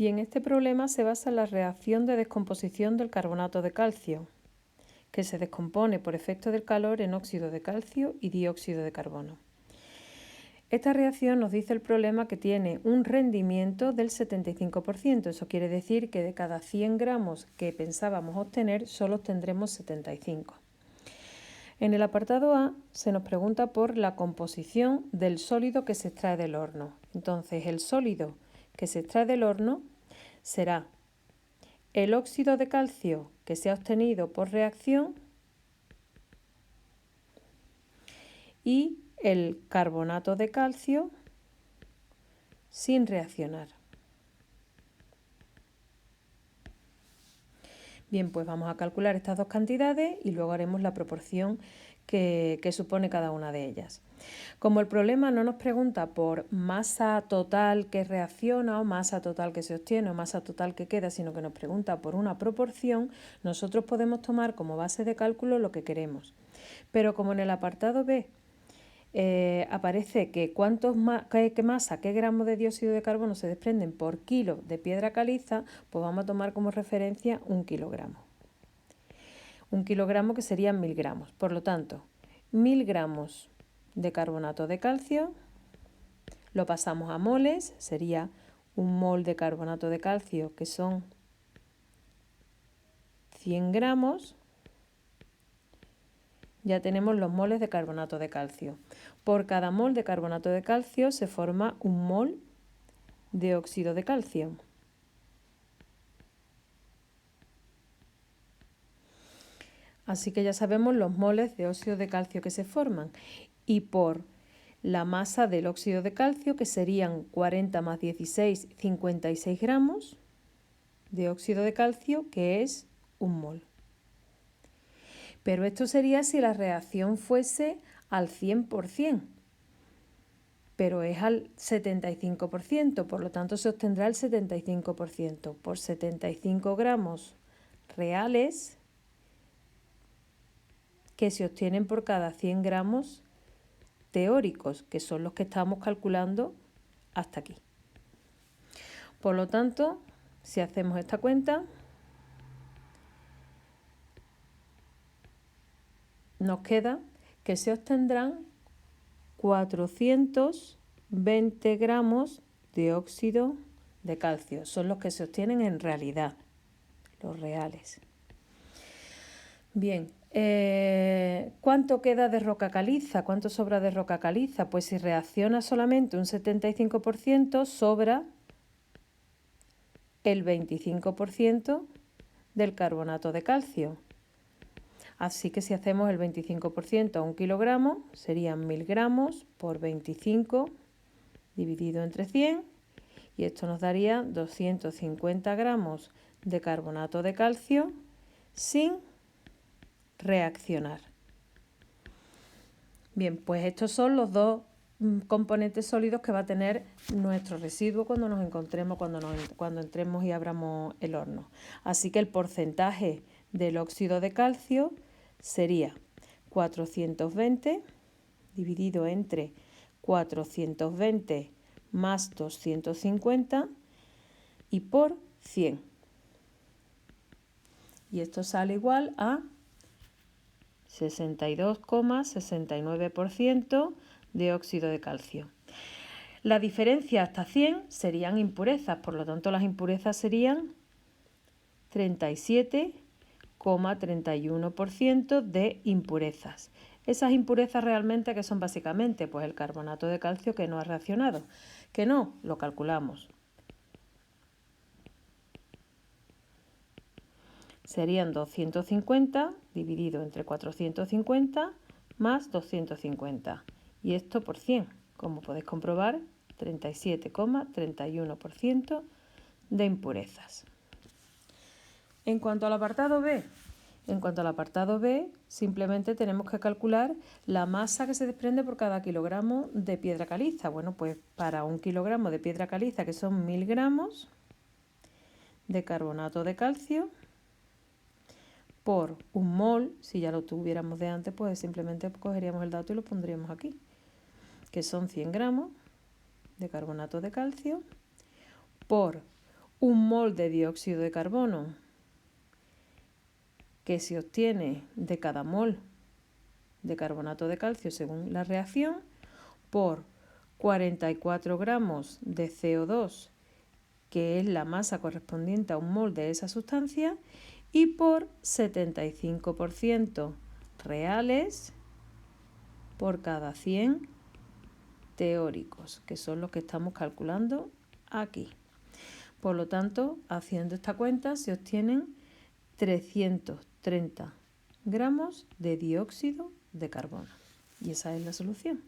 Bien, este problema se basa en la reacción de descomposición del carbonato de calcio, que se descompone por efecto del calor en óxido de calcio y dióxido de carbono. Esta reacción nos dice el problema que tiene un rendimiento del 75%. Eso quiere decir que de cada 100 gramos que pensábamos obtener, solo obtendremos 75. En el apartado A se nos pregunta por la composición del sólido que se extrae del horno. Entonces, el sólido que se extrae del horno será el óxido de calcio que se ha obtenido por reacción y el carbonato de calcio sin reaccionar. Bien, pues vamos a calcular estas dos cantidades y luego haremos la proporción que supone cada una de ellas. Como el problema no nos pregunta por masa total que reacciona o masa total que se obtiene o masa total que queda, sino que nos pregunta por una proporción, nosotros podemos tomar como base de cálculo lo que queremos. Pero como en el apartado B aparece que qué masa, qué gramos de dióxido de carbono se desprenden por kilo de piedra caliza, pues vamos a tomar como referencia 1 kilogramo. 1 kilogramo que serían 1000 gramos. Por lo tanto, 1000 gramos de carbonato de calcio lo pasamos a moles, sería 1 mol de carbonato de calcio que son 100 gramos. Ya tenemos los moles de carbonato de calcio. Por cada mol de carbonato de calcio se forma 1 mol de óxido de calcio. Así que ya sabemos los moles de óxido de calcio que se forman. Y por la masa del óxido de calcio, que serían 40 más 16, 56 gramos de óxido de calcio, que es 1 mol. Pero esto sería si la reacción fuese al 100%, pero es al 75%, por lo tanto se obtendrá el 75%. Por 75 gramos reales que se obtienen por cada 100 gramos teóricos, que son los que estamos calculando hasta aquí. Por lo tanto, si hacemos esta cuenta, nos queda que se obtendrán 420 gramos de óxido de calcio. Son los que se obtienen en realidad, los reales. Bien, ¿cuánto queda de roca caliza? ¿Cuánto sobra de roca caliza? Pues si reacciona solamente un 75%, sobra el 25% del carbonato de calcio. Así que si hacemos el 25% a 1 kilogramo, serían 1000 gramos por 25 dividido entre 100, y esto nos daría 250 gramos de carbonato de calcio sin reaccionar. Bien, pues estos son los dos componentes sólidos que va a tener nuestro residuo cuando nos encontremos, cuando entremos y abramos el horno. Así que el porcentaje del óxido de calcio sería 420 dividido entre 420 más 250 y por 100. Y esto sale igual a 62,69% de óxido de calcio. La diferencia hasta 100 serían impurezas, por lo tanto las impurezas serían 37,31% de impurezas. Esas impurezas realmente, ¿qué son básicamente? Pues el carbonato de calcio que no ha reaccionado. Que no, lo calculamos. Serían 250 dividido entre 450 más 250. Y esto por 100. Como podéis comprobar, 37,31% de impurezas. En cuanto al apartado B, simplemente tenemos que calcular la masa que se desprende por cada kilogramo de piedra caliza. Bueno, pues para 1 kilogramo de piedra caliza, que son 1000 gramos de carbonato de calcio, por 1 mol, si ya lo tuviéramos de antes, pues simplemente cogeríamos el dato y lo pondríamos aquí, que son 100 gramos de carbonato de calcio, por 1 mol de dióxido de carbono que se obtiene de cada mol de carbonato de calcio según la reacción por 44 gramos de CO2, que es la masa correspondiente a 1 mol de esa sustancia, y por 75% reales por cada 100 teóricos, que son los que estamos calculando aquí. Por lo tanto, haciendo esta cuenta se obtienen 330 gramos de dióxido de carbono. Y esa es la solución.